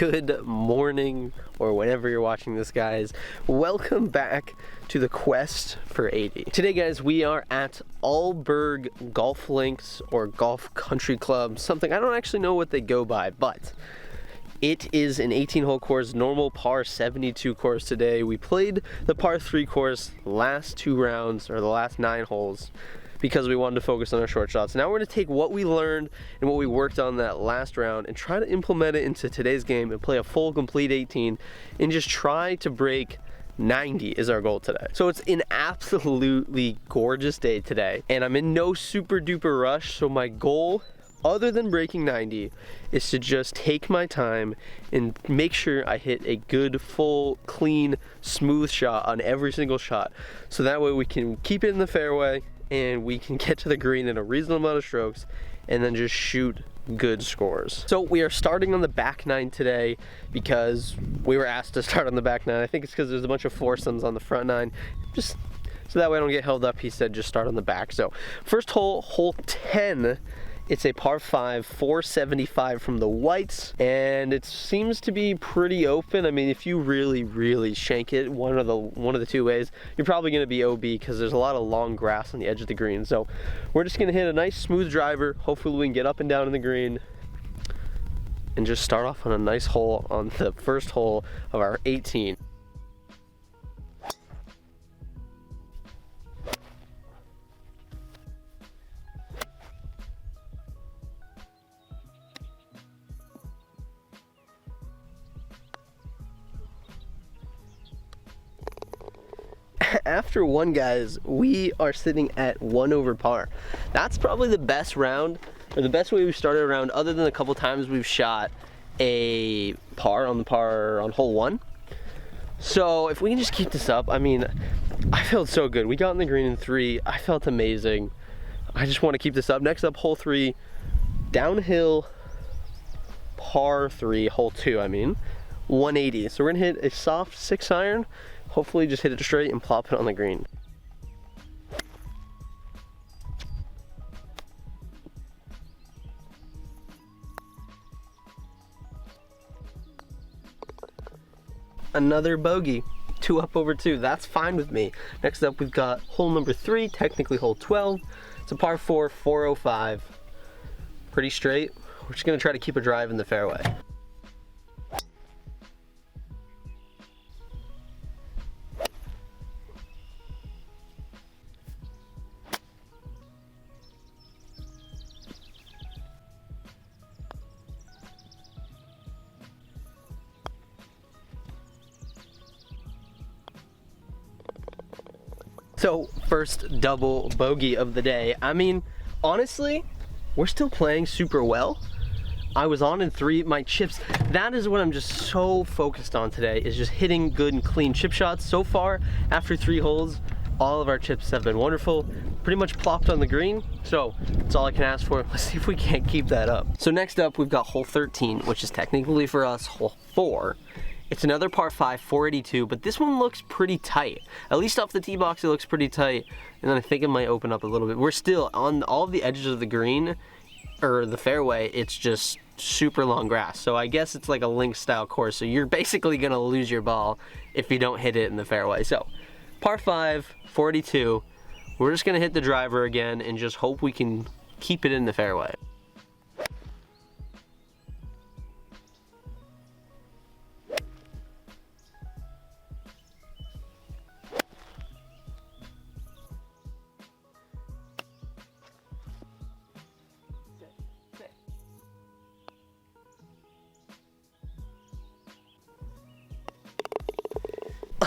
Good morning, or whenever you're watching this, guys. Welcome back to the quest for 80. Today, guys, we are at Alberg Golf Links or Golf Country Club, something. I don't actually know what they go by, but it is an 18-hole course, normal par 72 course today. We played the par 3 course last 2 rounds, or the last 9 holes, because we wanted to focus on our short shots. Now we're going to take what we learned and what we worked on that last round and try to implement it into today's game and play a full complete 18 and just try to break 90 is our goal today. So it's an absolutely gorgeous day today, and I'm in no super duper rush, so my goal, other than breaking 90, is to just take my time and make sure I hit a good, full, clean, smooth shot on every single shot. So that way we can keep it in the fairway and we can get to the green in a reasonable amount of strokes and then just shoot good scores. So we are starting on the back 9 today because we were asked to start on the back 9. I think it's because there's a bunch of foursomes on the front 9. Just so that way I don't get held up, he said just start on the back. So first hole, hole 10. It's a par 5, 475 from the whites, and it seems to be pretty open. I mean, if you really shank it one of the two ways, you're probably going to be OB because there's a lot of long grass on the edge of the green. So we're just going to hit a nice smooth driver. Hopefully we can get up and down in the green and just start off on a nice hole on the first hole of our 18. After one, guys, we are sitting at 1 over par. That's probably the best round, or the best way we've started a round, other than a couple times we've shot a par on hole 1. So if we can just keep this up, I mean, I felt so good. We got in the green in 3. I felt amazing. I just want to keep this up. Next up, hole 3, downhill, par 3, hole 2, I mean, 180. So we're gonna hit a soft 6-iron. Hopefully just hit it straight and plop it on the green. Another bogey, 2 up over 2. That's fine with me. Next up, we've got hole number 3, technically hole 12. It's a par 4, 405. Pretty straight. We're just gonna try to keep a drive in the fairway. So, first double bogey of the day. I mean, honestly, we're still playing super well. I was on in 3, my chips. That is what I'm just so focused on today, is just hitting good and clean chip shots. So far, after 3 holes, all of our chips have been wonderful. Pretty much plopped on the green, so that's all I can ask for. Let's see if we can't keep that up. So next up, we've got hole 13, which is technically for us hole 4. It's another par 5, 482, but this one looks pretty tight. At least off the tee box, it looks pretty tight, and then I think it might open up a little bit. We're still on all of the edges of the green, or the fairway, it's just super long grass. So I guess it's like a link style course, so you're basically gonna lose your ball if you don't hit it in the fairway. So, par 5, 482, we're just gonna hit the driver again and just hope we can keep it in the fairway.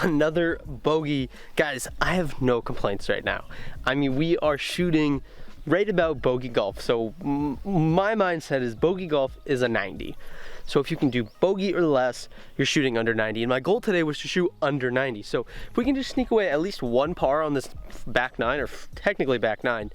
Another bogey. Guys, I have no complaints right now. I mean, we are shooting right about bogey golf. So my mindset is bogey golf is a 90. So if you can do bogey or less, you're shooting under 90. And my goal today was to shoot under 90. So if we can just sneak away at least 1 par on this back 9, or technically back 9,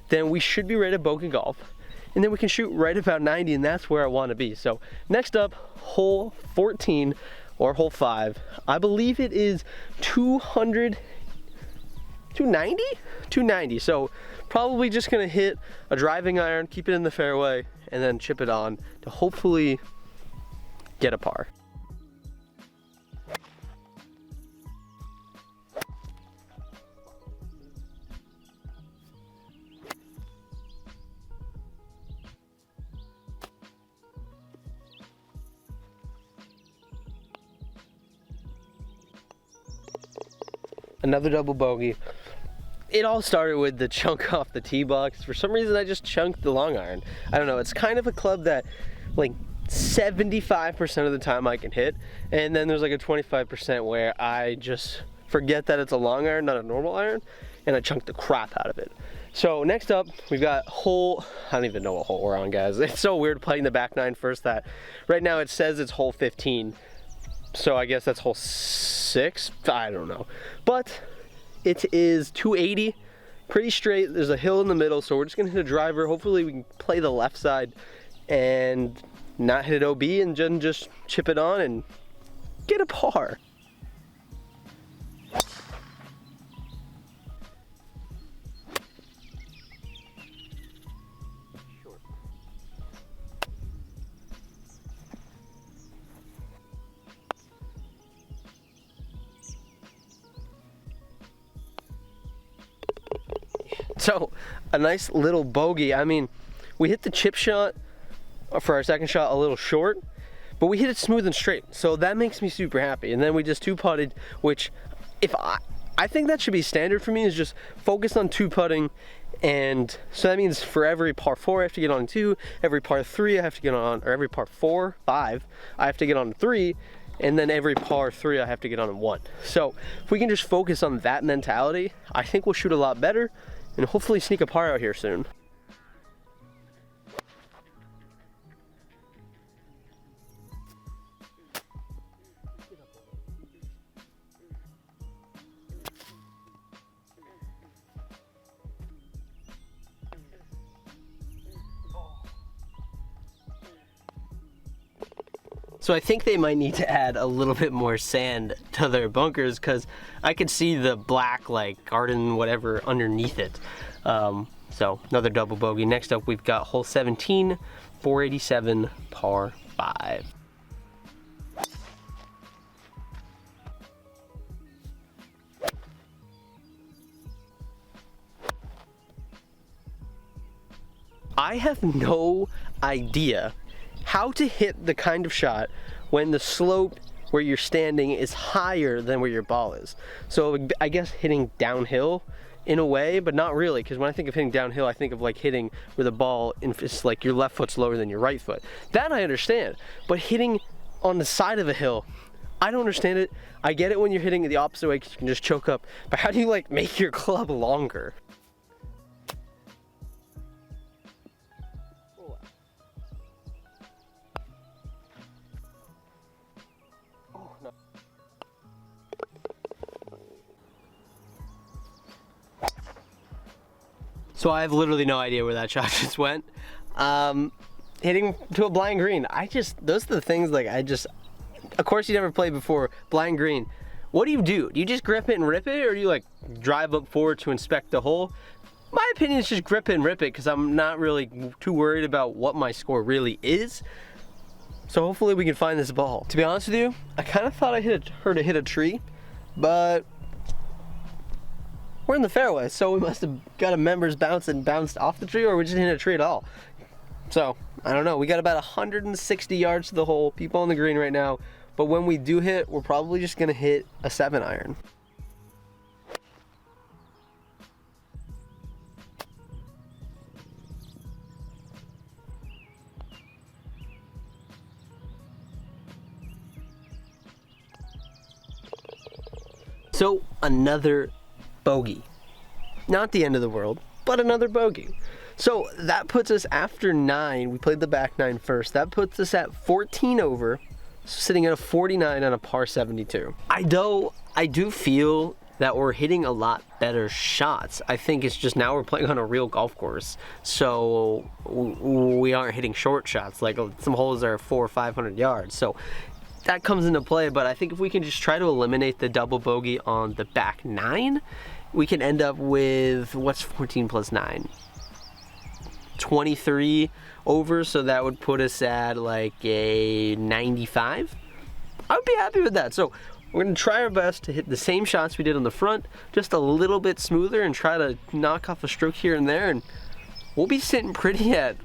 then we should be ready to bogey golf. And then we can shoot right about 90, and that's where I want to be. So next up, hole 14, or hole 5. I believe it is 290. So probably just gonna hit a driving iron, keep it in the fairway, and then chip it on to hopefully get a par. Another double bogey. It all started with the chunk off the tee box. For some reason, I just chunked the long iron. I don't know, it's kind of a club that like 75% of the time I can hit, and then there's like a 25% where I just forget that it's a long iron, not a normal iron, and I chunk the crap out of it. So next up, we've got hole, I don't even know what hole we're on, guys. It's so weird playing the back nine first that right now it says it's hole 15. So I guess that's hole 6, I don't know. But it is 280, pretty straight. There's a hill in the middle, so we're just gonna hit a driver. Hopefully we can play the left side and not hit it OB and just chip it on and get a par. So, a nice little bogey. I mean, we hit the chip shot for our second shot a little short, but we hit it smooth and straight. So that makes me super happy. And then we just two putted, which if I think that should be standard for me, is just focus on two putting. And so that means for every par 4 I have to get on 2, every par 3 I have to get on, or every par 4, 5 I have to get on 3, and then every par 3 I have to get on 1. So if we can just focus on that mentality, I think we'll shoot a lot better and hopefully sneak a par out here soon. So I think they might need to add a little bit more sand to their bunkers, because I could see the black like garden whatever underneath it. So another double bogey. Next up we've got hole 17, 487 par 5. I have no idea how to hit the kind of shot when the slope where you're standing is higher than where your ball is. So I guess hitting downhill in a way, but not really, because when I think of hitting downhill, I think of like hitting where the ball, it's like your left foot's lower than your right foot. That I understand, but hitting on the side of a hill, I don't understand it. I get it when you're hitting it the opposite way because you can just choke up, but how do you like make your club longer? So I have literally no idea where that shot just went. Hitting to a blind green. Those are the things like of course you never played before, blind green. What do? Do you just grip it and rip it, or do you like drive up forward to inspect the hole? My opinion is just grip it and rip it, because I'm not really too worried about what my score really is. So hopefully we can find this ball. To be honest with you, I kind of thought I heard it hit a tree, but we're in the fairway, so we must have got a member's bounce and bounced off the tree, or we just didn't hit a tree at all. So, I don't know. We got about 160 yards to the hole, people on the green right now, but when we do hit, we're probably just gonna hit a 7-iron. So, another bogey. Not the end of the world, but another bogey. So that puts us after 9. We played the back 9 first. That puts us at 14 over, sitting at a 49 on a par 72. I do feel that we're hitting a lot better shots. I think it's just now we're playing on a real golf course, so we aren't hitting short shots. Like some holes are 400 or 500 yards. So that comes into play, but I think if we can just try to eliminate the double bogey on the back 9, we can end up with, what's 14 plus 9? 23 over, so that would put us at like a 95. I would be happy with that. So we're gonna try our best to hit the same shots we did on the front, just a little bit smoother, and try to knock off a stroke here and there, and we'll be sitting pretty at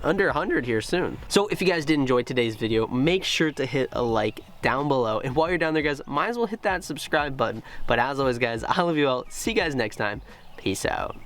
under 100 here soon. So if you guys did enjoy today's video, make sure to hit a like down below, and while you're down there, guys, might as well hit that subscribe button. But as always, guys, I love you all. See you guys next time. Peace out.